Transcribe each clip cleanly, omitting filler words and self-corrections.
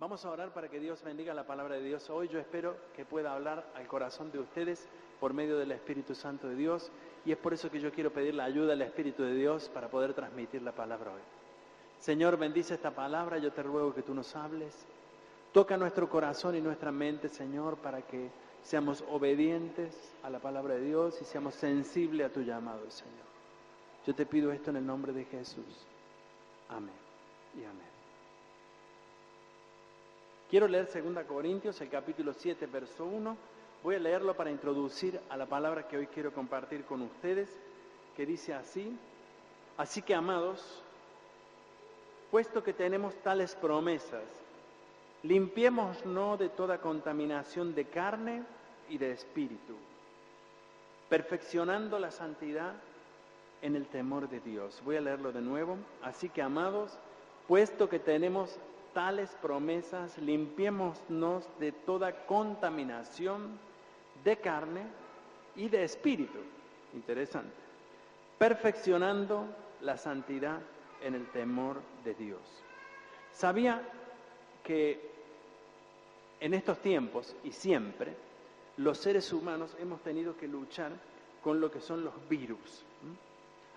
Vamos a orar para que Dios bendiga la palabra de Dios hoy. Yo espero que pueda hablar al corazón de ustedes por medio del Espíritu Santo de Dios, y es por eso que yo quiero pedir la ayuda al Espíritu de Dios para poder transmitir la palabra hoy. Señor, bendice esta palabra, yo te ruego que tú nos hables. Toca nuestro corazón y nuestra mente, Señor, para que seamos obedientes a la palabra de Dios y seamos sensibles a tu llamado, Señor. Yo te pido esto en el nombre de Jesús. Amén y amén. Quiero leer 2 Corintios, el capítulo 7, verso 1. Voy a leerlo para introducir a la palabra que hoy quiero compartir con ustedes, que dice así: así que, amados, puesto que tenemos tales promesas, limpiémonos de toda contaminación de carne y de espíritu, perfeccionando la santidad en el temor de Dios. Voy a leerlo de nuevo. Así que, amados, puesto que tenemos tales promesas, limpiémonos de toda contaminación de carne y de espíritu. Interesante. Perfeccionando la santidad en el temor de Dios. Sabía que en estos tiempos y siempre los seres humanos hemos tenido que luchar con lo que son los virus.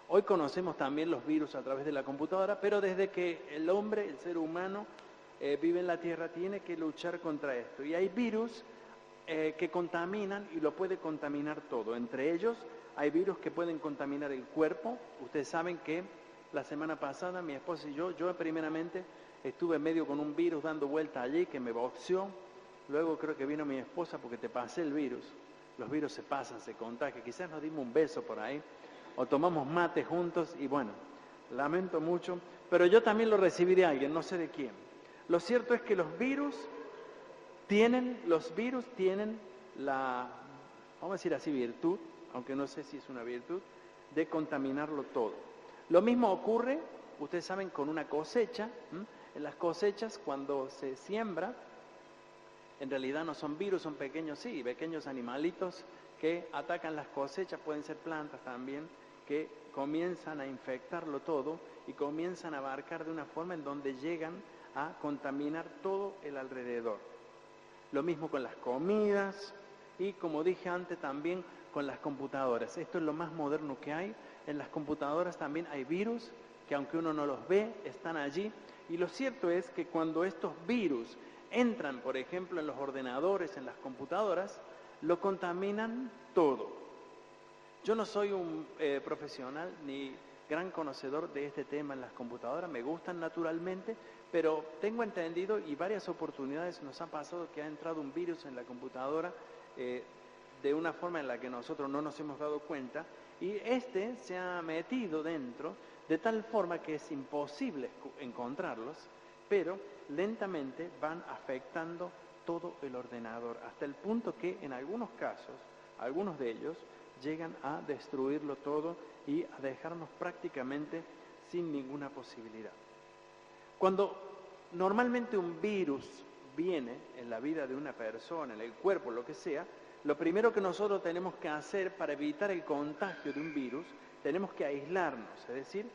Hoy conocemos también los virus a través de la computadora, pero desde que el hombre, el ser humano, vive en la tierra, tiene que luchar contra esto. Y hay virus que contaminan y lo puede contaminar todo. Entre ellos hay virus que pueden contaminar el cuerpo. Ustedes saben que la semana pasada mi esposa y yo primeramente estuve medio con un virus dando vuelta allí que me boxeó. Luego creo que vino mi esposa porque te pasé el virus. Los virus se pasan, se contagian. Quizás nos dimos un beso por ahí o tomamos mate juntos y bueno, lamento mucho, pero yo también lo recibí de alguien, no sé de quién. Lo cierto es que los virus tienen la, vamos a decir así, virtud, aunque no sé si es una virtud, de contaminarlo todo. Lo mismo ocurre, ustedes saben, con una cosecha. En las cosechas, cuando se siembra, en realidad no son virus, son pequeños animalitos que atacan las cosechas, pueden ser plantas también, que comienzan a infectarlo todo y comienzan a abarcar de una forma en donde llegan a contaminar todo el alrededor. Lo mismo con las comidas y, como dije antes, también con las computadoras. Esto es lo más moderno que hay. En las computadoras también hay virus que, aunque uno no los ve, están allí. Y lo cierto es que cuando estos virus entran, por ejemplo, en los ordenadores, en las computadoras, lo contaminan todo. Yo no soy un profesional ni gran conocedor de este tema en las computadoras, me gustan naturalmente, pero tengo entendido y varias oportunidades nos ha pasado que ha entrado un virus en la computadora de una forma en la que nosotros no nos hemos dado cuenta, y este se ha metido dentro de tal forma que es imposible encontrarlos, pero lentamente van afectando todo el ordenador, hasta el punto que en algunos casos, algunos de ellos, llegan a destruirlo todo y a dejarnos prácticamente sin ninguna posibilidad. Cuando normalmente un virus viene en la vida de una persona, en el cuerpo, lo que sea, lo primero que nosotros tenemos que hacer para evitar el contagio de un virus, tenemos que aislarnos, es decir,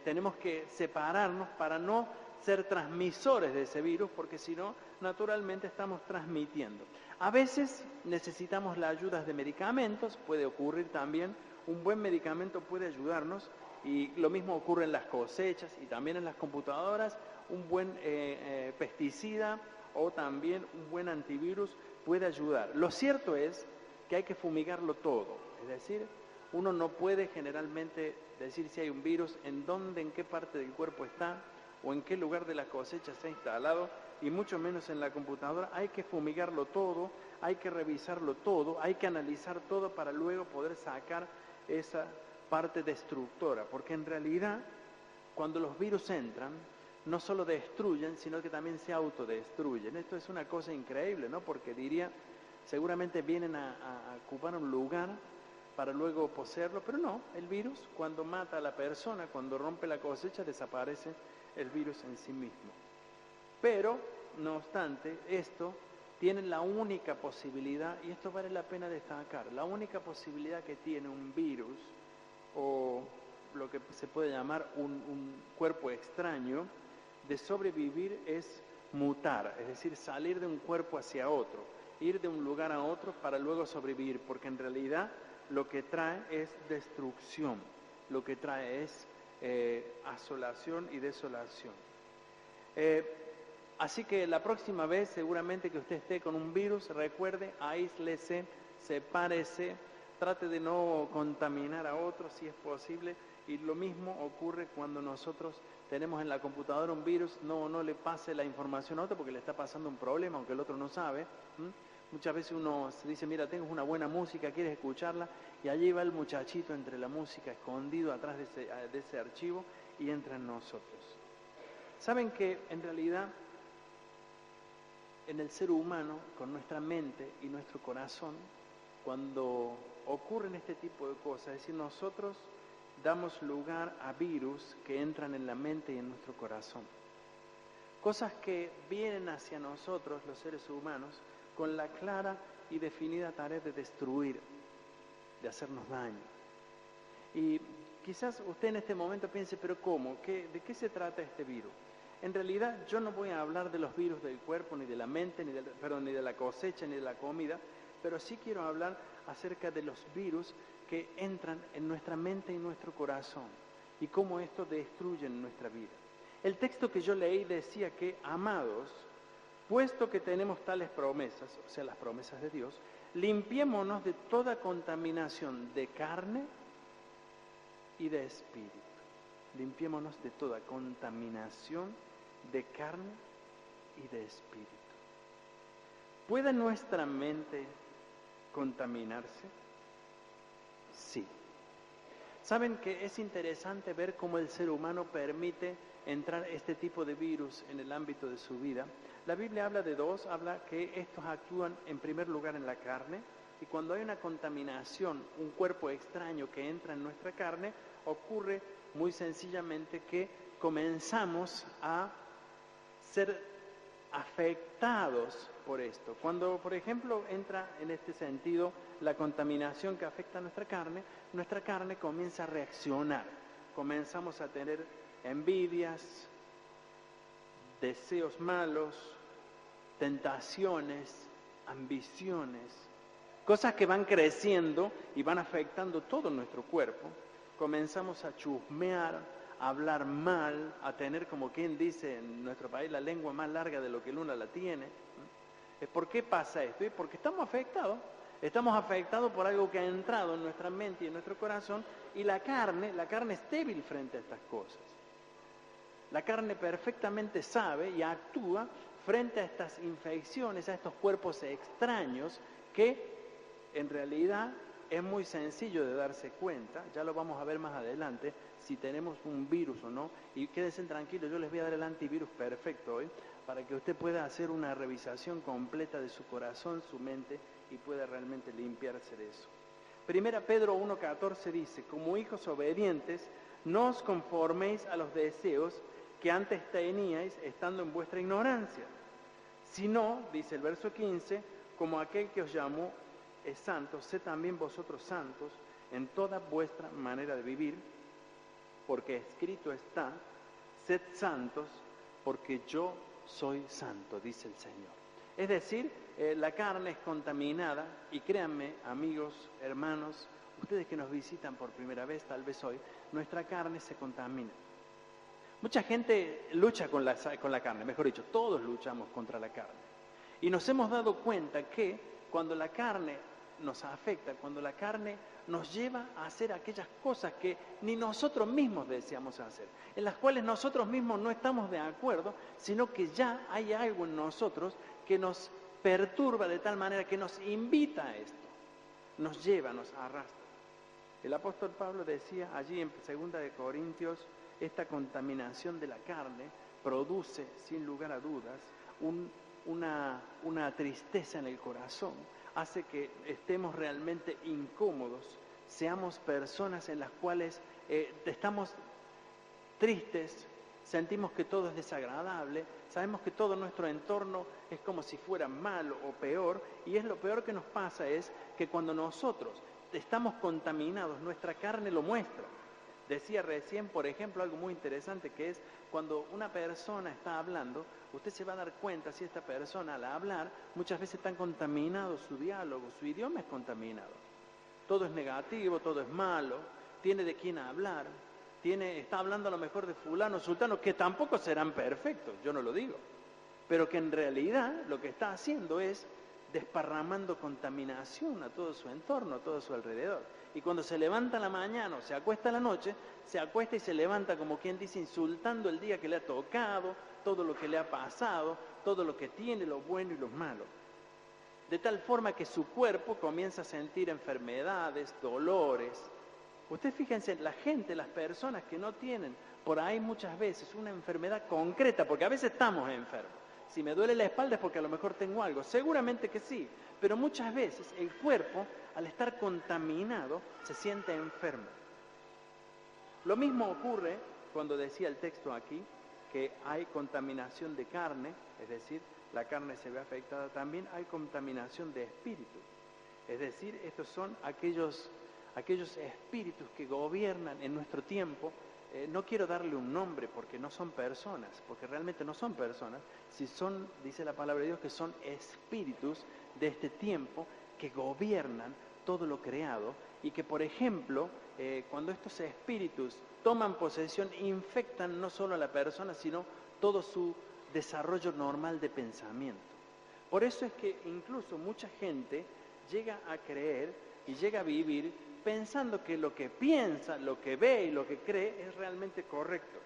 tenemos que separarnos para no ser transmisores de ese virus, porque si no, naturalmente estamos transmitiendo. A veces necesitamos la ayuda de medicamentos, puede ocurrir también, un buen medicamento puede ayudarnos, y lo mismo ocurre en las cosechas y también en las computadoras. Un buen pesticida o también un buen antivirus puede ayudar. Lo cierto es que hay que fumigarlo todo, es decir, uno no puede generalmente decir si hay un virus, en dónde, en qué parte del cuerpo está o en qué lugar de la cosecha se ha instalado, y mucho menos en la computadora. Hay que fumigarlo todo, hay que revisarlo todo, hay que analizar todo para luego poder sacar esa parte destructora, porque en realidad cuando los virus entran no solo destruyen, sino que también se autodestruyen. Esto es una cosa increíble, ¿no? Porque diría, seguramente vienen a ocupar un lugar para luego poseerlo, pero no, el virus cuando mata a la persona, cuando rompe la cosecha, desaparece el virus en sí mismo. Pero, no obstante, esto tiene la única posibilidad, y esto vale la pena destacar, la única posibilidad que tiene un virus, o lo que se puede llamar un cuerpo extraño, de sobrevivir es mutar, es decir, salir de un cuerpo hacia otro, ir de un lugar a otro para luego sobrevivir, porque en realidad lo que trae es destrucción, lo que trae es asolación y desolación. Así que la próxima vez, seguramente que usted esté con un virus, recuerde, aíslese, sepárese, trate de no contaminar a otros si es posible, y lo mismo ocurre cuando nosotros tenemos en la computadora un virus, no le pase la información a otro porque le está pasando un problema, aunque el otro no sabe. Muchas veces uno se dice, mira, tengo una buena música, ¿quieres escucharla? Y allí va el muchachito entre la música, escondido atrás de ese archivo, y entra en nosotros. ¿Saben que en realidad en el ser humano, con nuestra mente y nuestro corazón, cuando ocurren este tipo de cosas, es decir, nosotros damos lugar a virus que entran en la mente y en nuestro corazón? Cosas que vienen hacia nosotros, los seres humanos, con la clara y definida tarea de destruir, de hacernos daño. Y quizás usted en este momento piense, pero ¿cómo? ¿De qué se trata este virus? En realidad yo no voy a hablar de los virus del cuerpo, ni de la mente, ni de la cosecha, ni de la comida, pero sí quiero hablar acerca de los virus que entran en nuestra mente y nuestro corazón y cómo esto destruye nuestra vida. El texto que yo leí decía que, amados, puesto que tenemos tales promesas, o sea, las promesas de Dios, limpiémonos de toda contaminación de carne y de espíritu. Limpiémonos de toda contaminación de carne y de espíritu. ¿Puede nuestra mente contaminarse? Sí. ¿Saben que es interesante ver cómo el ser humano permite entrar este tipo de virus en el ámbito de su vida? La Biblia habla de dos, habla que estos actúan en primer lugar en la carne, y cuando hay una contaminación, un cuerpo extraño que entra en nuestra carne, ocurre muy sencillamente que comenzamos a ser afectados por esto. Cuando, por ejemplo, entra en este sentido la contaminación que afecta a nuestra carne comienza a reaccionar. Comenzamos a tener envidias, deseos malos, tentaciones, ambiciones, cosas que van creciendo y van afectando todo nuestro cuerpo. Comenzamos a chusmear, a hablar mal, a tener, como quien dice en nuestro país, la lengua más larga de lo que el uno la tiene. ¿Por qué pasa esto? Porque estamos afectados por algo que ha entrado en nuestra mente y en nuestro corazón, y la carne es débil frente a estas cosas. La carne perfectamente sabe y actúa frente a estas infecciones, a estos cuerpos extraños que en realidad es muy sencillo de darse cuenta, ya lo vamos a ver más adelante, si tenemos un virus o no, y quédense tranquilos, yo les voy a dar el antivirus perfecto hoy, para que usted pueda hacer una revisación completa de su corazón, su mente, y pueda realmente limpiarse de eso. Primera Pedro 1:14 dice, como hijos obedientes, no os conforméis a los deseos que antes teníais estando en vuestra ignorancia, sino, dice el verso 15, como aquel que os llamó es santo, sed también vosotros santos en toda vuestra manera de vivir, porque escrito está, sed santos, porque yo soy santo, dice el Señor. Es decir, la carne es contaminada, y créanme, amigos, hermanos, ustedes que nos visitan por primera vez, tal vez hoy, nuestra carne se contamina. Mucha gente lucha con la carne, mejor dicho, todos luchamos contra la carne. Y nos hemos dado cuenta que cuando la carne nos afecta, cuando la carne nos lleva a hacer aquellas cosas que ni nosotros mismos deseamos hacer, en las cuales nosotros mismos no estamos de acuerdo, sino que ya hay algo en nosotros que nos perturba de tal manera que nos invita a esto, nos lleva, nos arrastra. El apóstol Pablo decía allí en 2 de Corintios, esta contaminación de la carne produce, sin lugar a dudas, una tristeza en el corazón, hace que estemos realmente incómodos, seamos personas en las cuales estamos tristes, sentimos que todo es desagradable, sabemos que todo nuestro entorno es como si fuera malo o peor, y es lo peor que nos pasa es que cuando nosotros estamos contaminados, nuestra carne lo muestra. Decía recién, por ejemplo, algo muy interesante que es cuando una persona está hablando, usted se va a dar cuenta si esta persona al hablar muchas veces está contaminado su diálogo, su idioma es contaminado. Todo es negativo, todo es malo, tiene de quién hablar, está hablando a lo mejor de fulano, sultano, que tampoco serán perfectos, yo no lo digo, pero que en realidad lo que está haciendo es desparramando contaminación a todo su entorno, a todo su alrededor. Y cuando se levanta en la mañana o se acuesta en la noche, se acuesta y se levanta como quien dice, insultando el día que le ha tocado, todo lo que le ha pasado, todo lo que tiene, lo bueno y lo malo. De tal forma que su cuerpo comienza a sentir enfermedades, dolores. Ustedes fíjense, la gente, las personas que no tienen por ahí muchas veces una enfermedad concreta, porque a veces estamos enfermos. Si me duele la espalda es porque a lo mejor tengo algo, seguramente que sí, pero muchas veces el cuerpo, al estar contaminado, se siente enfermo. Lo mismo ocurre cuando decía el texto aquí, que hay contaminación de carne, es decir, la carne se ve afectada, también hay contaminación de espíritu. Es decir, estos son aquellos espíritus que gobiernan en nuestro tiempo. No quiero darle un nombre porque no son personas, porque realmente no son personas, si son, dice la palabra de Dios, que son espíritus de este tiempo que gobiernan todo lo creado y que, por ejemplo, cuando estos espíritus toman posesión, infectan no solo a la persona, sino todo su desarrollo normal de pensamiento. Por eso es que incluso mucha gente llega a creer y llega a vivir pensando que lo que piensa, lo que ve y lo que cree es realmente correcto.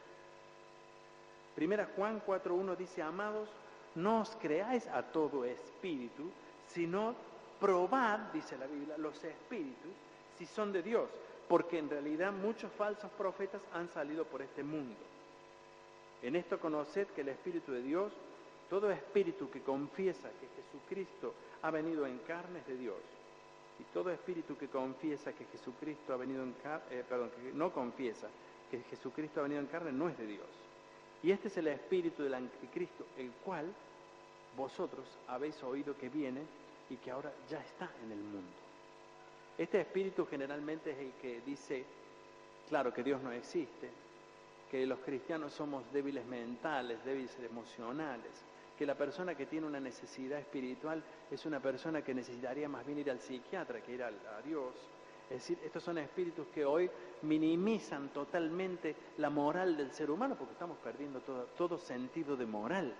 Primera Juan 4:1 dice, amados, no os creáis a todo espíritu, sino probad, dice la Biblia, los espíritus, si son de Dios, porque en realidad muchos falsos profetas han salido por este mundo. En esto conoced que el Espíritu de Dios, todo espíritu que confiesa que Jesucristo ha venido en carne es de Dios. Y todo espíritu que confiesa que Jesucristo ha venido en carne, que no confiesa que Jesucristo ha venido en carne no es de Dios. Y este es el espíritu del anticristo, el cual vosotros habéis oído que viene y que ahora ya está en el mundo. Este espíritu generalmente es el que dice, claro, que Dios no existe, que los cristianos somos débiles mentales, débiles emocionales, que la persona que tiene una necesidad espiritual es una persona que necesitaría más bien ir al psiquiatra que ir a Dios. Es decir, estos son espíritus que hoy minimizan totalmente la moral del ser humano porque estamos perdiendo todo sentido de moral.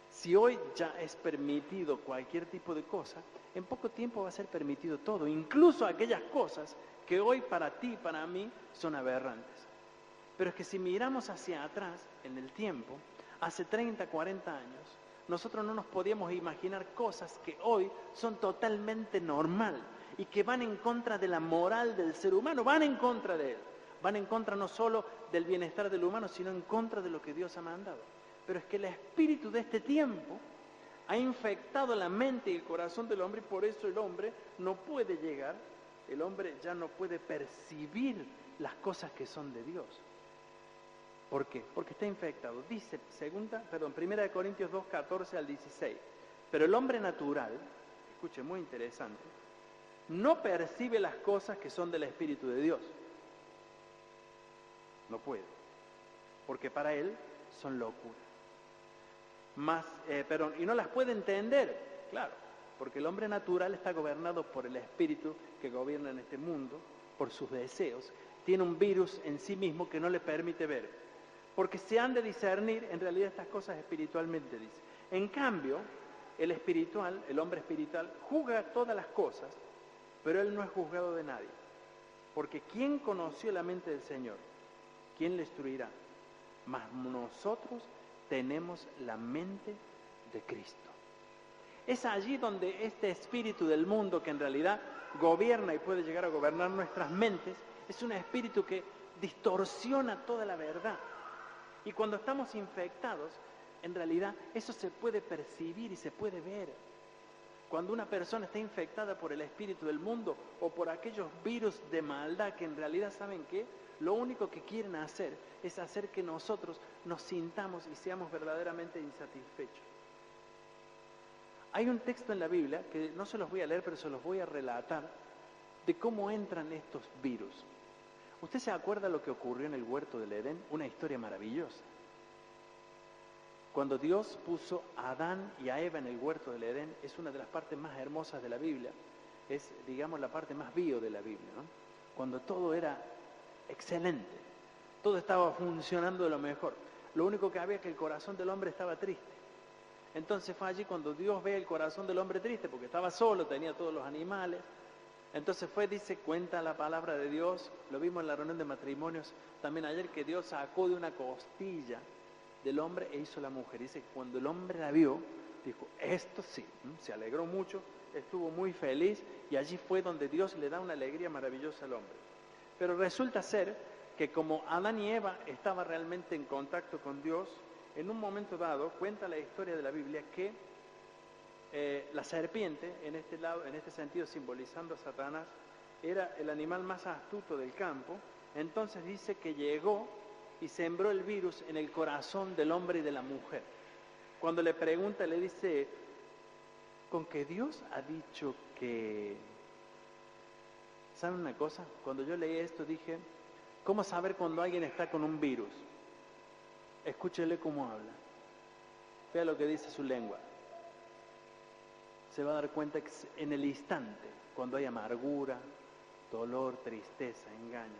Si hoy ya es permitido cualquier tipo de cosa, en poco tiempo va a ser permitido todo, incluso aquellas cosas que hoy para ti y para mí son aberrantes. Pero es que si miramos hacia atrás en el tiempo, hace 30, 40 años, nosotros no nos podíamos imaginar cosas que hoy son totalmente normal y que van en contra de la moral del ser humano, van en contra de él, van en contra no solo del bienestar del humano, sino en contra de lo que Dios ha mandado. Pero es que el espíritu de este tiempo ha infectado la mente y el corazón del hombre y por eso el hombre no puede llegar, el hombre ya no puede percibir las cosas que son de Dios. ¿Por qué? Porque está infectado. Dice 1 Corintios 2, 14 al 16. Pero el hombre natural, escuche, muy interesante, no percibe las cosas que son del Espíritu de Dios. No puede. Porque para él son locura. Y no las puede entender, claro, porque el hombre natural está gobernado por el espíritu que gobierna en este mundo, por sus deseos. Tiene un virus en sí mismo que no le permite ver. Porque se han de discernir en realidad estas cosas espiritualmente, dice. En cambio, el espiritual, el hombre espiritual, juzga todas las cosas, pero él no es juzgado de nadie. Porque ¿quién conoció la mente del Señor? ¿Quién le instruirá? Mas nosotros tenemos la mente de Cristo. Es allí donde este espíritu del mundo que en realidad gobierna y puede llegar a gobernar nuestras mentes, es un espíritu que distorsiona toda la verdad. Y cuando estamos infectados, en realidad eso se puede percibir y se puede ver. Cuando una persona está infectada por el espíritu del mundo o por aquellos virus de maldad que en realidad, ¿saben qué? Lo único que quieren hacer es hacer que nosotros nos sintamos y seamos verdaderamente insatisfechos. Hay un texto en la Biblia, que no se los voy a leer, pero se los voy a relatar, de cómo entran estos virus. ¿Usted se acuerda lo que ocurrió en el huerto del Edén? Una historia maravillosa. Cuando Dios puso a Adán y a Eva en el huerto del Edén, es una de las partes más hermosas de la Biblia. Es, digamos, la parte más bio de la Biblia, ¿no? Cuando todo era excelente, todo estaba funcionando de lo mejor. Lo único que había es que el corazón del hombre estaba triste. Entonces fue allí cuando Dios ve el corazón del hombre triste, porque estaba solo, tenía todos los animales. Entonces dice, cuenta la palabra de Dios, lo vimos en la reunión de matrimonios también ayer, que Dios sacó de una costilla del hombre e hizo la mujer. Dice que cuando el hombre la vio, dijo, esto sí, se alegró mucho, estuvo muy feliz, y allí fue donde Dios le da una alegría maravillosa al hombre. Pero resulta ser que como Adán y Eva estaban realmente en contacto con Dios, en un momento dado, cuenta la historia de la Biblia que la serpiente, en este sentido simbolizando a Satanás, era el animal más astuto del campo. Entonces dice que llegó y sembró el virus en el corazón del hombre y de la mujer. Cuando le pregunta, le dice, ¿con que Dios ha dicho que...? ¿Saben una cosa? Cuando yo leí esto dije, ¿cómo saber cuando alguien está con un virus? Escúchele cómo habla. Vea lo que dice su lengua. Se va a dar cuenta que en el instante, cuando hay amargura, dolor, tristeza, engaño.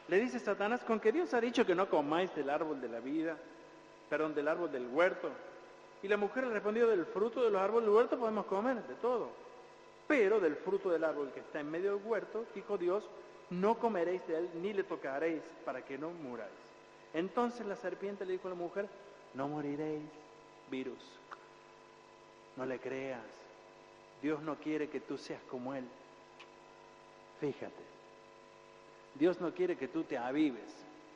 Le dice Satanás, ¿con que Dios ha dicho que no comáis del árbol de la vida? Perdón, del árbol del huerto. Y la mujer le respondió, del fruto de los árboles del huerto podemos comer, de todo. Pero del fruto del árbol que está en medio del huerto, dijo Dios, no comeréis de él ni le tocaréis para que no muráis. Entonces la serpiente le dijo a la mujer, no moriréis, virus, no le creas. Dios no quiere que tú seas como Él. Fíjate, Dios no quiere que tú te avives.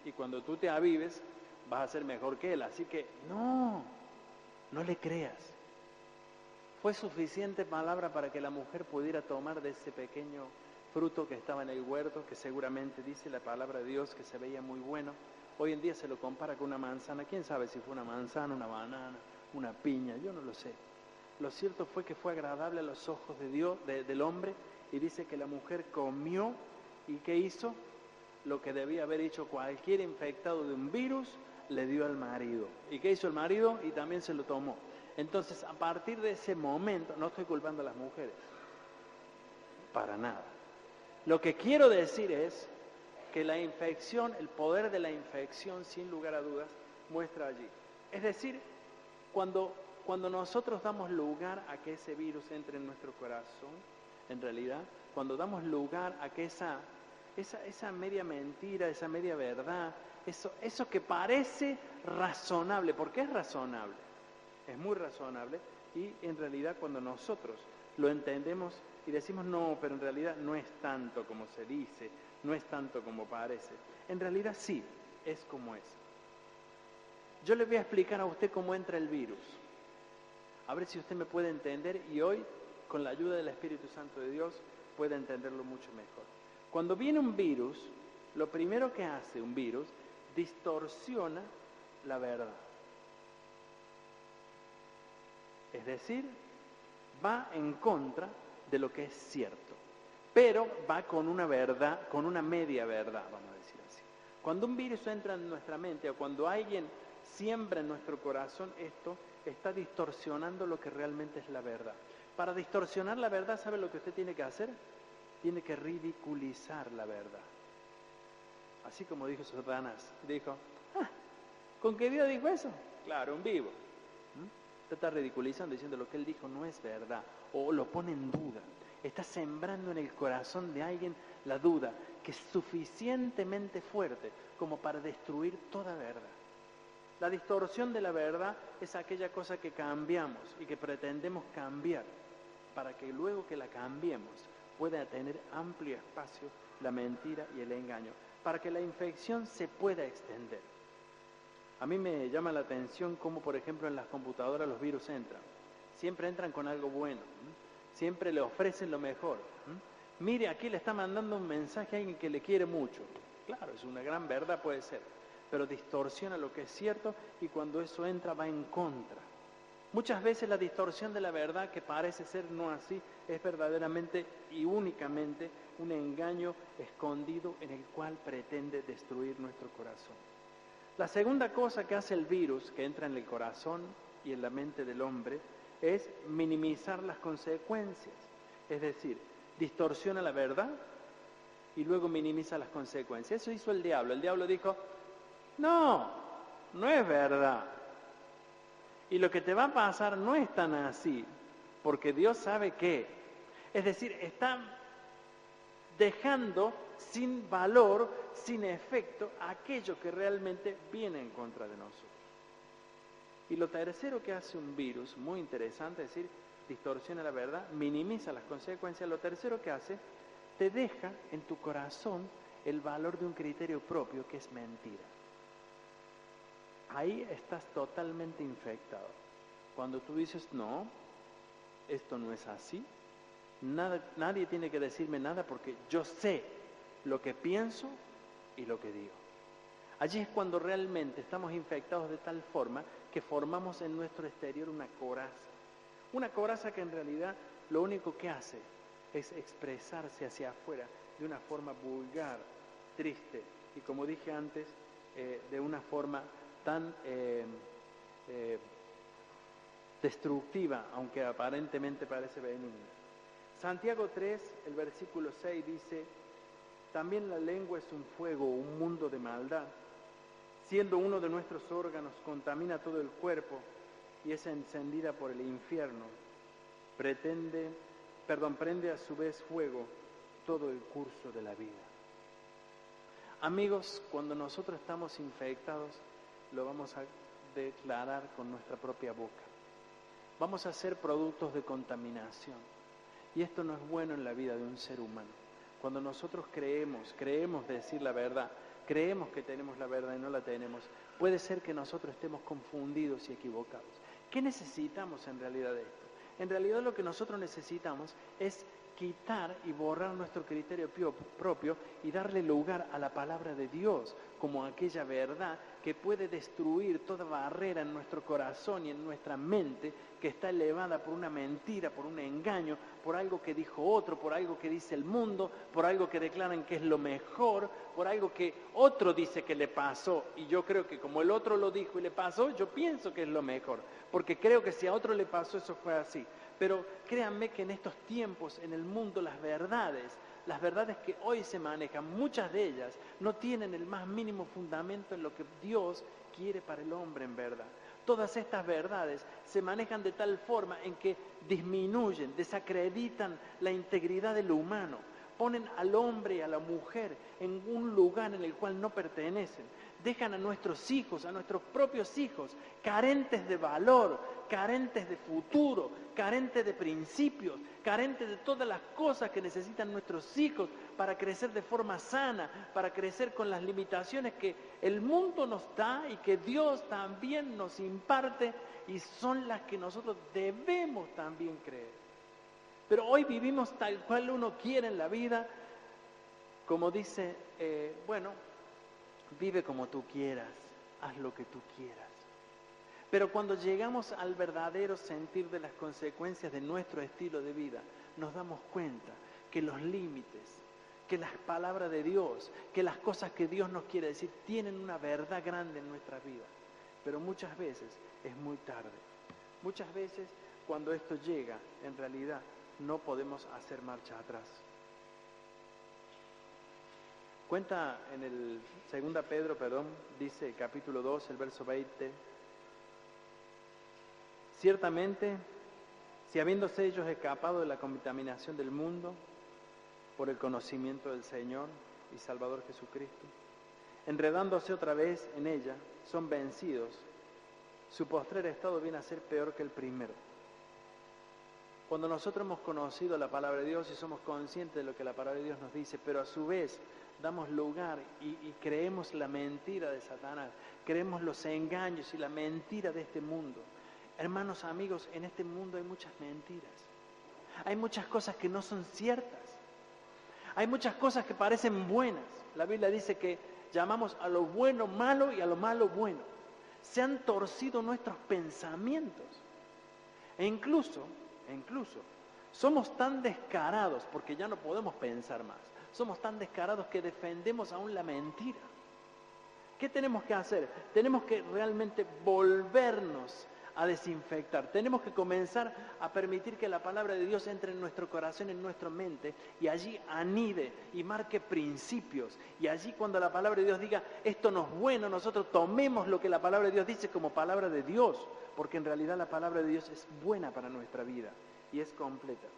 Y cuando tú te avives, vas a ser mejor que Él. Así que no le creas. Fue suficiente palabra para que la mujer pudiera tomar de ese pequeño fruto que estaba en el huerto, que seguramente dice la palabra de Dios que se veía muy bueno. Hoy en día se lo compara con una manzana. ¿Quién sabe si fue una manzana, una banana, una piña? Yo no lo sé. Lo cierto fue que fue agradable a los ojos de Dios, del hombre, y dice que la mujer comió, ¿y qué hizo? Lo que debía haber hecho cualquier infectado de un virus, le dio al marido. ¿Y qué hizo el marido? Y también se lo tomó. Entonces, a partir de ese momento, no estoy culpando a las mujeres, para nada. Lo que quiero decir es que la infección, el poder de la infección, sin lugar a dudas, muestra allí. Es decir, cuando nosotros damos lugar a que ese virus entre en nuestro corazón, en realidad, cuando damos lugar a que esa media mentira, esa media verdad, eso que parece razonable, porque es razonable, es muy razonable, y en realidad cuando nosotros lo entendemos y decimos no, pero en realidad no es tanto como se dice, no es tanto como parece, en realidad sí, es como es. Yo le voy a explicar a usted cómo entra el virus. A ver si usted me puede entender y hoy, con la ayuda del Espíritu Santo de Dios, puede entenderlo mucho mejor. Cuando viene un virus, lo primero que hace un virus, distorsiona la verdad. Es decir, va en contra de lo que es cierto, pero va con una verdad, con una media verdad, vamos a decir así. Cuando un virus entra en nuestra mente o cuando alguien siembra en nuestro corazón esto, está distorsionando lo que realmente es la verdad. Para distorsionar la verdad, ¿sabe lo que usted tiene que hacer? Tiene que ridiculizar la verdad. Así como dijo Satanás, dijo, ¿con qué Dios dijo eso? Claro, un vivo. Usted está ridiculizando, diciendo lo que él dijo no es verdad, o lo pone en duda. Está sembrando en el corazón de alguien la duda, que es suficientemente fuerte como para destruir toda verdad. La distorsión de la verdad es aquella cosa que cambiamos y que pretendemos cambiar para que luego que la cambiemos pueda tener amplio espacio la mentira y el engaño, para que la infección se pueda extender. A mí me llama la atención cómo, por ejemplo, en las computadoras los virus entran. Siempre entran con algo bueno, siempre le ofrecen lo mejor. Mire, aquí le está mandando un mensaje a alguien que le quiere mucho. Claro, es una gran verdad, puede ser, pero distorsiona lo que es cierto y cuando eso entra va en contra Muchas veces la distorsión de la verdad, que parece ser no así, es verdaderamente y únicamente un engaño escondido en el cual pretende destruir nuestro corazón. La segunda cosa que hace el virus que entra en el corazón y en la mente del hombre es minimizar las consecuencias. Es decir, distorsiona la verdad y luego minimiza las consecuencias. Eso hizo el diablo. El diablo dijo, no es verdad. Y lo que te va a pasar no es tan así, porque Dios sabe qué. Es decir, está dejando sin valor, sin efecto, aquello que realmente viene en contra de nosotros. Y lo tercero que hace un virus, muy interesante, es decir, distorsiona la verdad, minimiza las consecuencias. Lo tercero que hace, te deja en tu corazón el valor de un criterio propio que es mentira. Ahí estás totalmente infectado. Cuando tú dices, no, esto no es así, nadie tiene que decirme nada porque yo sé lo que pienso y lo que digo. Allí es cuando realmente estamos infectados de tal forma que formamos en nuestro exterior una coraza. Una coraza que en realidad lo único que hace es expresarse hacia afuera de una forma vulgar, triste y, como dije antes, de una forma tan destructiva, aunque aparentemente parece benigna. Santiago 3, el versículo 6 dice, también la lengua es un fuego, un mundo de maldad. Siendo uno de nuestros órganos, contamina todo el cuerpo y es encendida por el infierno. Prende a su vez fuego todo el curso de la vida. Amigos, cuando nosotros estamos infectados, lo vamos a declarar con nuestra propia boca. Vamos a ser productos de contaminación. Y esto no es bueno en la vida de un ser humano. Cuando nosotros creemos decir la verdad, creemos que tenemos la verdad y no la tenemos, puede ser que nosotros estemos confundidos y equivocados. ¿Qué necesitamos en realidad de esto? En realidad lo que nosotros necesitamos es quitar y borrar nuestro criterio propio y darle lugar a la palabra de Dios como aquella verdad que puede destruir toda barrera en nuestro corazón y en nuestra mente que está elevada por una mentira, por un engaño, por algo que dijo otro, por algo que dice el mundo, por algo que declaran que es lo mejor, por algo que otro dice que le pasó y yo creo que como el otro lo dijo y le pasó, yo pienso que es lo mejor, porque creo que si a otro le pasó eso fue así. Pero créanme que en estos tiempos, en el mundo, las verdades que hoy se manejan, muchas de ellas no tienen el más mínimo fundamento en lo que Dios quiere para el hombre en verdad. Todas estas verdades se manejan de tal forma en que disminuyen, desacreditan la integridad de lo humano, ponen al hombre y a la mujer en un lugar en el cual no pertenecen, dejan a nuestros hijos, a nuestros propios hijos, carentes de valor, carentes de futuro, carentes de principios, carentes de todas las cosas que necesitan nuestros hijos para crecer de forma sana, para crecer con las limitaciones que el mundo nos da y que Dios también nos imparte y son las que nosotros debemos también creer. Pero hoy vivimos tal cual uno quiere en la vida, como dice, vive como tú quieras, haz lo que tú quieras. Pero cuando llegamos al verdadero sentir de las consecuencias de nuestro estilo de vida, nos damos cuenta que los límites, que las palabras de Dios, que las cosas que Dios nos quiere decir, tienen una verdad grande en nuestra vida. Pero muchas veces es muy tarde. Muchas veces cuando esto llega, en realidad, no podemos hacer marcha atrás. Cuenta en el 2 Pedro, dice capítulo 2, el verso 20. Ciertamente, si habiéndose ellos escapado de la contaminación del mundo por el conocimiento del Señor y Salvador Jesucristo, enredándose otra vez en ella, son vencidos, su postrer estado viene a ser peor que el primero. Cuando nosotros hemos conocido la palabra de Dios y somos conscientes de lo que la palabra de Dios nos dice, pero a su vez damos lugar y creemos la mentira de Satanás, creemos los engaños y la mentira de este mundo. Hermanos, amigos, en este mundo hay muchas mentiras. Hay muchas cosas que no son ciertas. Hay muchas cosas que parecen buenas. La Biblia dice que llamamos a lo bueno malo y a lo malo bueno. Se han torcido nuestros pensamientos. E incluso, somos tan descarados, porque ya no podemos pensar más, somos tan descarados que defendemos aún la mentira. ¿Qué tenemos que hacer? Tenemos que realmente volvernos a desinfectar. Tenemos que comenzar a permitir que la palabra de Dios entre en nuestro corazón, en nuestra mente, y allí anide y marque principios. Y allí cuando la palabra de Dios diga, esto no es bueno, nosotros tomemos lo que la palabra de Dios dice como palabra de Dios, porque en realidad la palabra de Dios es buena para nuestra vida y es completa.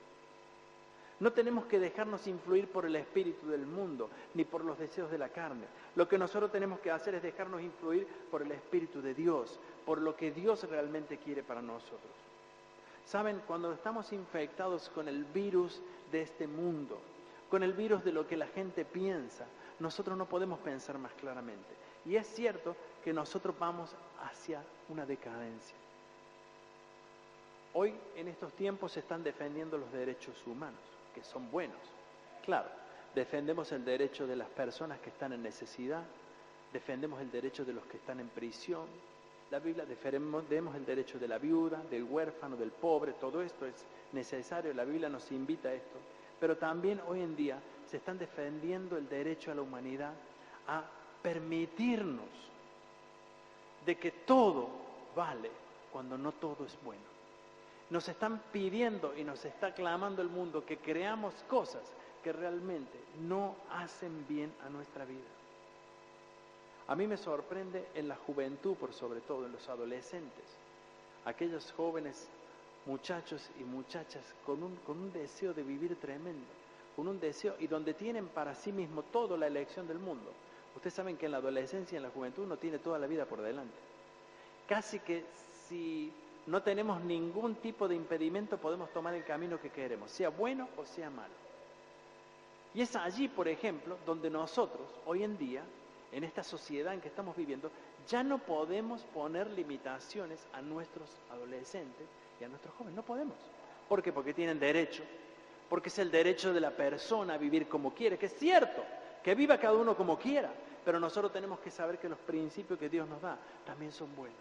No tenemos que dejarnos influir por el espíritu del mundo, ni por los deseos de la carne. Lo que nosotros tenemos que hacer es dejarnos influir por el espíritu de Dios, por lo que Dios realmente quiere para nosotros. Saben, cuando estamos infectados con el virus de este mundo, con el virus de lo que la gente piensa, nosotros no podemos pensar más claramente. Y es cierto que nosotros vamos hacia una decadencia. Hoy, en estos tiempos, se están defendiendo los derechos humanos, que son buenos. Claro, defendemos el derecho de las personas que están en necesidad, defendemos el derecho de los que están en prisión. La Biblia defendemos el derecho de la viuda, del huérfano, del pobre, todo esto es necesario, la Biblia nos invita a esto. Pero también hoy en día se están defendiendo el derecho a la humanidad a permitirnos de que todo vale cuando no todo es bueno. Nos están pidiendo y nos está clamando el mundo que creamos cosas que realmente no hacen bien a nuestra vida. A mí me sorprende en la juventud, por sobre todo en los adolescentes, aquellos jóvenes muchachos y muchachas con un deseo de vivir tremendo, con un deseo y donde tienen para sí mismo toda la elección del mundo. Ustedes saben que en la adolescencia y en la juventud uno tiene toda la vida por delante. Casi que si no tenemos ningún tipo de impedimento, podemos tomar el camino que queremos, sea bueno o sea malo. Y es allí, por ejemplo, donde nosotros, hoy en día, en esta sociedad en que estamos viviendo, ya no podemos poner limitaciones a nuestros adolescentes y a nuestros jóvenes. No podemos. ¿Por qué? Porque tienen derecho. Porque es el derecho de la persona a vivir como quiere, que es cierto, que viva cada uno como quiera. Pero nosotros tenemos que saber que los principios que Dios nos da también son buenos.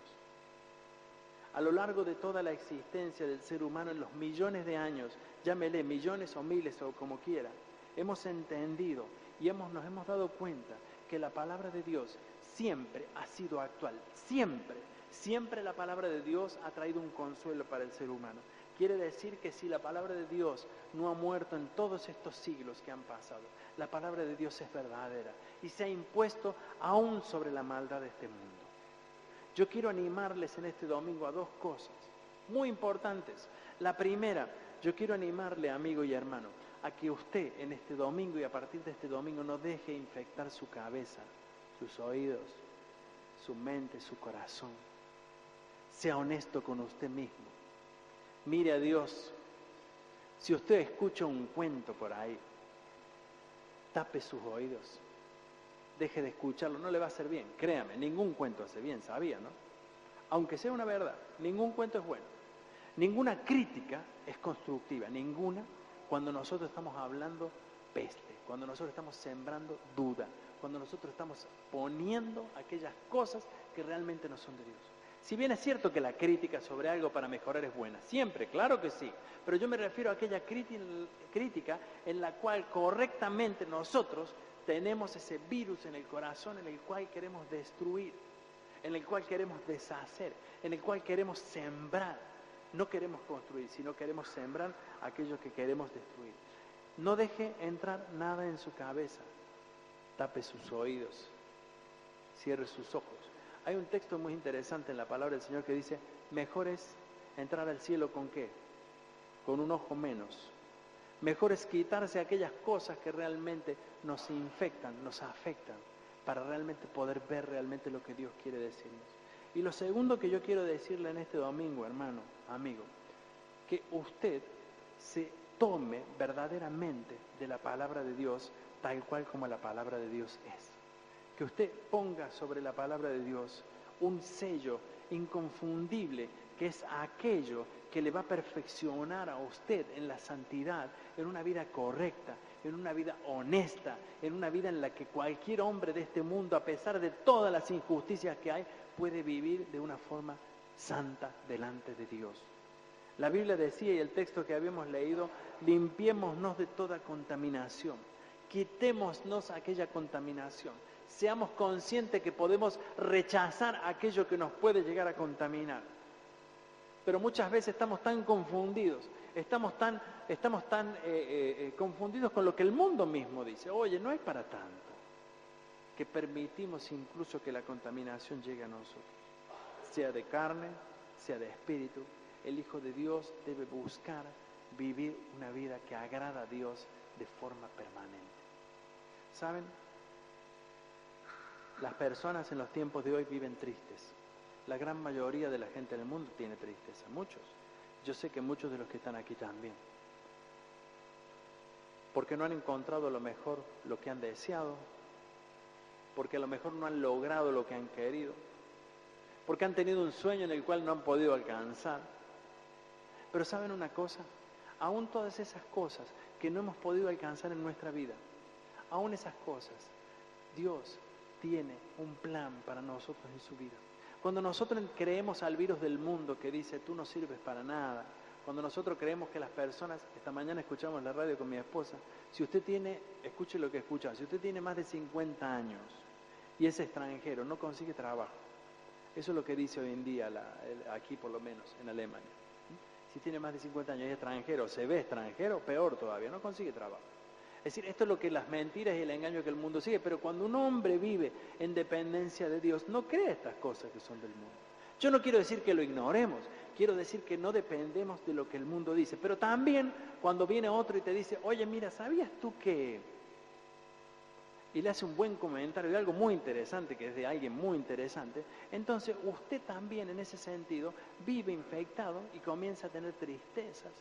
A lo largo de toda la existencia del ser humano, en los millones de años, llámele millones o miles o como quiera, hemos entendido y nos hemos dado cuenta que la palabra de Dios siempre ha sido actual, siempre la palabra de Dios ha traído un consuelo para el ser humano. Quiere decir que si la palabra de Dios no ha muerto en todos estos siglos que han pasado, la palabra de Dios es verdadera y se ha impuesto aún sobre la maldad de este mundo. Yo quiero animarles en este domingo a dos cosas muy importantes. La primera, yo quiero animarle, amigo y hermano, a que usted en este domingo y a partir de este domingo no deje infectar su cabeza, sus oídos, su mente, su corazón. Sea honesto con usted mismo. Mire a Dios. Si usted escucha un cuento por ahí, tape sus oídos. Deje de escucharlo, no le va a hacer bien. Créame, ningún cuento hace bien, sabía, ¿no? Aunque sea una verdad, ningún cuento es bueno. Ninguna crítica es constructiva, ninguna, cuando nosotros estamos hablando peste, cuando nosotros estamos sembrando duda, cuando nosotros estamos poniendo aquellas cosas que realmente no son de Dios. Si bien es cierto que la crítica sobre algo para mejorar es buena, siempre, claro que sí, pero yo me refiero a aquella crítica en la cual correctamente nosotros tenemos ese virus en el corazón en el cual queremos destruir, en el cual queremos deshacer, en el cual queremos sembrar. No queremos construir, sino queremos sembrar aquello que queremos destruir. No deje entrar nada en su cabeza. Tape sus oídos. Cierre sus ojos. Hay un texto muy interesante en la palabra del Señor que dice, mejor es entrar al cielo ¿con qué? Con un ojo menos. Mejor es quitarse aquellas cosas que realmente nos infectan, nos afectan, para realmente poder ver realmente lo que Dios quiere decirnos. Y lo segundo que yo quiero decirle en este domingo, hermano, amigo, que usted se tome verdaderamente de la palabra de Dios tal cual como la palabra de Dios es. Que usted ponga sobre la palabra de Dios un sello inconfundible que es aquello que le va a perfeccionar a usted en la santidad, en una vida correcta, en una vida honesta, en una vida en la que cualquier hombre de este mundo, a pesar de todas las injusticias que hay, puede vivir de una forma santa delante de Dios. La Biblia decía, y el texto que habíamos leído, limpiémonos de toda contaminación, quitémonos aquella contaminación, seamos conscientes que podemos rechazar aquello que nos puede llegar a contaminar. Pero muchas veces estamos tan confundidos, estamos tan confundidos con lo que el mundo mismo dice. Oye, no es para tanto, que permitimos incluso que la contaminación llegue a nosotros, sea de carne, sea de espíritu. El Hijo de Dios debe buscar vivir una vida que agrada a Dios de forma permanente. ¿Saben? Las personas en los tiempos de hoy viven tristes. La gran mayoría de la gente en el mundo tiene tristeza, muchos. Yo sé que muchos de los que están aquí también. Porque no han encontrado a lo mejor lo que han deseado, porque a lo mejor no han logrado lo que han querido, porque han tenido un sueño en el cual no han podido alcanzar. Pero ¿saben una cosa? Aún todas esas cosas que no hemos podido alcanzar en nuestra vida, aún esas cosas, Dios tiene un plan para nosotros en su vida. Cuando nosotros creemos al virus del mundo que dice, tú no sirves para nada, cuando nosotros creemos que las personas, esta mañana escuchamos la radio con mi esposa, si usted tiene, escuche lo que escucha, si usted tiene más de 50 años y es extranjero, no consigue trabajo. Eso es lo que dice hoy en día, aquí por lo menos, en Alemania. Si tiene más de 50 años y es extranjero, se ve extranjero, peor todavía, no consigue trabajo. Es decir, esto es lo que las mentiras y el engaño que el mundo sigue, pero cuando un hombre vive en dependencia de Dios, no cree estas cosas que son del mundo. Yo no quiero decir que lo ignoremos, quiero decir que no dependemos de lo que el mundo dice, pero también cuando viene otro y te dice, oye, mira, ¿sabías tú que...? Y le hace un buen comentario de algo muy interesante, que es de alguien muy interesante, entonces usted también en ese sentido vive infectado y comienza a tener tristezas,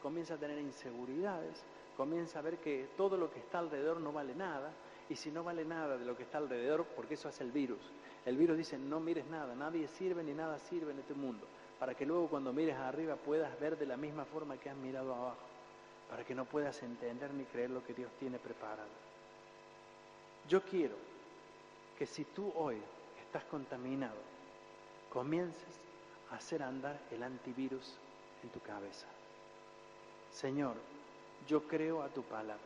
comienza a tener inseguridades, comienza a ver que todo lo que está alrededor no vale nada, y si no vale nada de lo que está alrededor, porque eso hace el virus. El virus dice, no mires nada, nadie sirve ni nada sirve en este mundo, para que luego cuando mires arriba puedas ver de la misma forma que has mirado abajo, para que no puedas entender ni creer lo que Dios tiene preparado. Yo quiero que si tú hoy estás contaminado, comiences a hacer andar el antivirus en tu cabeza. Señor, yo creo a tu palabra.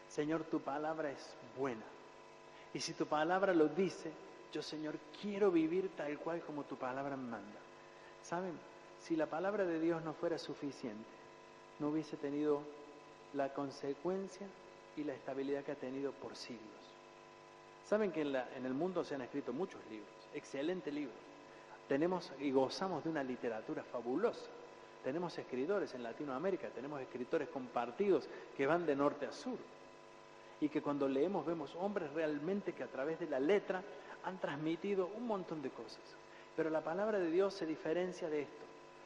Señor, tu palabra es buena. Y si tu palabra lo dice, yo, Señor, quiero vivir tal cual como tu palabra me manda. ¿Saben? Si la palabra de Dios no fuera suficiente, no hubiese tenido la consecuencia y la estabilidad que ha tenido por siglos. Saben que en el mundo se han escrito muchos libros, excelentes libros. Tenemos y gozamos de una literatura fabulosa. Tenemos escritores en Latinoamérica, tenemos escritores compartidos que van de norte a sur. Y que cuando leemos vemos hombres realmente que a través de la letra han transmitido un montón de cosas. Pero la palabra de Dios se diferencia de esto,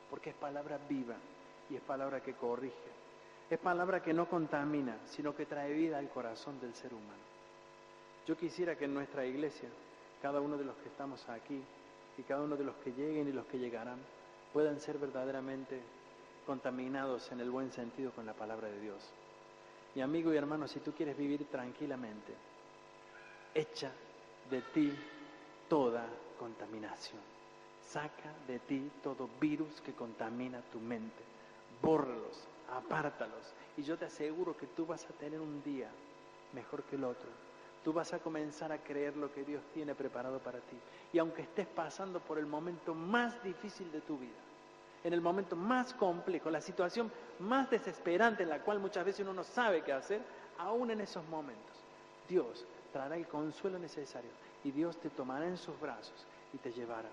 porque es palabra viva y es palabra que corrige. Es palabra que no contamina, sino que trae vida al corazón del ser humano. Yo quisiera que en nuestra iglesia, cada uno de los que estamos aquí, y cada uno de los que lleguen y los que llegarán, puedan ser verdaderamente contaminados en el buen sentido con la palabra de Dios. Y amigo y hermano, si tú quieres vivir tranquilamente, echa de ti toda contaminación. Saca de ti todo virus que contamina tu mente. Bórralos, apártalos. Y yo te aseguro que tú vas a tener un día mejor que el otro. Tú vas a comenzar a creer lo que Dios tiene preparado para ti. Y aunque estés pasando por el momento más difícil de tu vida, en el momento más complejo, la situación más desesperante en la cual muchas veces uno no sabe qué hacer, aún en esos momentos, Dios traerá el consuelo necesario y Dios te tomará en sus brazos y te llevará.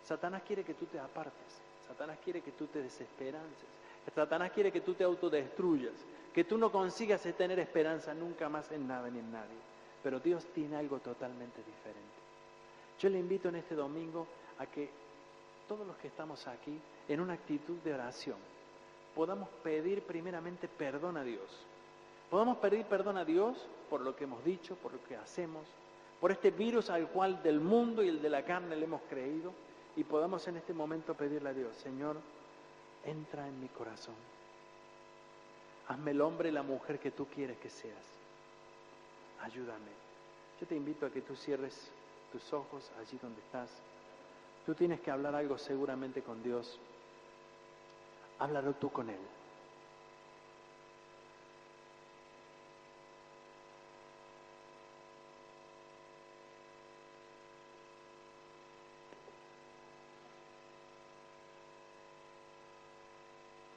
Satanás quiere que tú te apartes, Satanás quiere que tú te desesperances, Satanás quiere que tú te autodestruyas, que tú no consigas tener esperanza nunca más en nada ni en nadie. Pero Dios tiene algo totalmente diferente. Yo le invito en este domingo a que todos los que estamos aquí, en una actitud de oración, podamos pedir primeramente perdón a Dios. Podamos pedir perdón a Dios por lo que hemos dicho, por lo que hacemos, por este virus al cual del mundo y el de la carne le hemos creído, y podamos en este momento pedirle a Dios, Señor, entra en mi corazón. Hazme el hombre y la mujer que tú quieres que seas. Ayúdame. Yo te invito a que tú cierres tus ojos allí donde estás. Tú tienes que hablar algo seguramente con Dios. Háblalo tú con Él.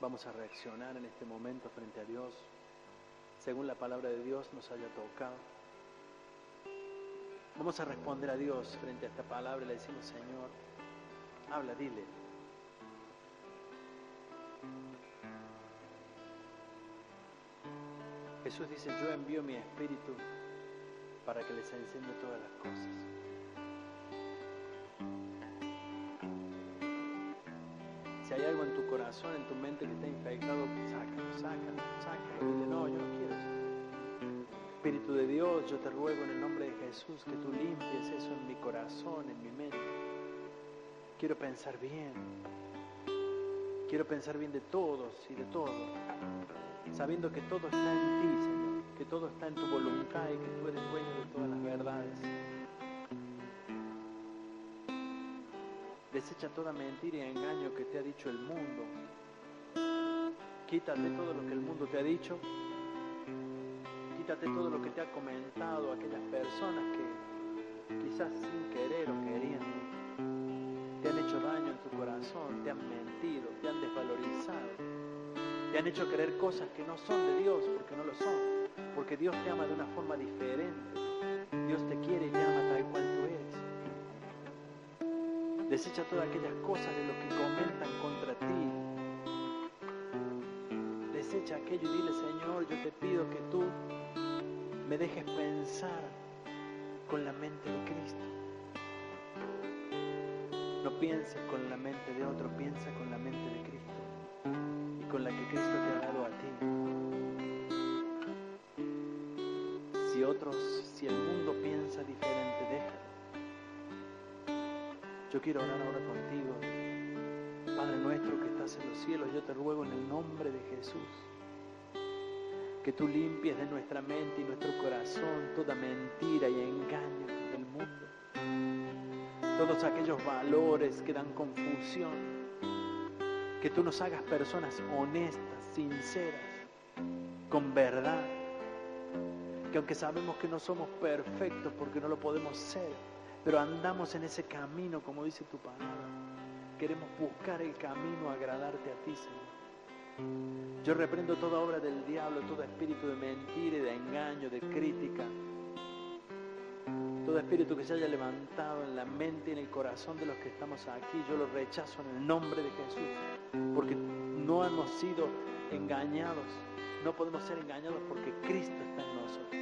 Vamos a reaccionar en este momento frente a Dios, según la palabra de Dios nos haya tocado. Vamos a responder a Dios frente a esta palabra y le decimos: Señor, habla, dile. Jesús dice: yo envío mi espíritu para que les enseñe todas las cosas. Si hay algo en tu corazón, en tu mente que está infectado, sácalo. Dile: no, yo no quiero eso. Espíritu de Dios, yo te ruego en el nombre de Jesús que tú limpies eso en mi corazón, en mi mente. Quiero pensar bien. Quiero pensar bien de todos y de todo, sabiendo que todo está en ti, Señor, que todo está en tu voluntad y que tú eres dueño de todas las verdades. Desecha toda mentira y engaño que te ha dicho el mundo. Quítate todo lo que el mundo te ha dicho. Quítate todo lo que te ha comentado aquellas personas que quizás sin querer o queriendo te han hecho daño en tu corazón, te han mentido, te han desvalorizado, te han hecho creer cosas que no son de Dios porque no lo son, porque Dios te ama de una forma diferente. Dios te quiere y te ama tal cual tú eres. Desecha todas aquellas cosas de lo que comentan contra ti. Desecha aquello y dile: Señor, yo te pido que tú me dejes pensar con la mente de Cristo. No pienses con la mente de otro, piensa con la mente de Cristo y con la que Cristo te ha dado a ti. Si el mundo piensa diferente, déjalo. Yo quiero orar ahora contigo. Padre nuestro que estás en los cielos, yo te ruego en el nombre de Jesús que tú limpies de nuestra mente y nuestro corazón toda mentira y engaño del mundo. Todos aquellos valores que dan confusión, que tú nos hagas personas honestas, sinceras, con verdad, que aunque sabemos que no somos perfectos porque no lo podemos ser, pero andamos en ese camino como dice tu palabra, queremos buscar el camino a agradarte a ti, Señor. Yo reprendo toda obra del diablo, todo espíritu de mentira y de engaño, de crítica, todo espíritu que se haya levantado en la mente y en el corazón de los que estamos aquí, yo lo rechazo en el nombre de Jesús, porque no hemos sido engañados, no podemos ser engañados porque Cristo está en nosotros.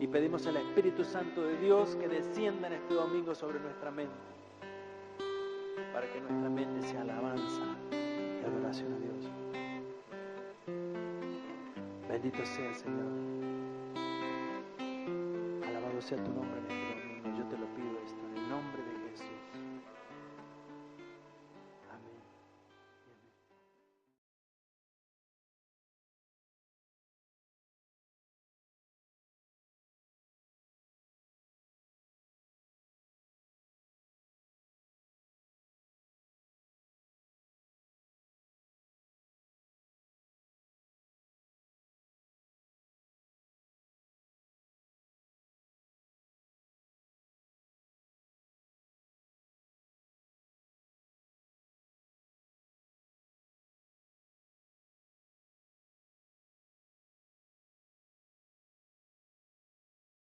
Y pedimos al Espíritu Santo de Dios que descienda en este domingo sobre nuestra mente, para que nuestra mente sea alabanza y adoración a Dios. Bendito sea, Señor. Alabado sea tu nombre,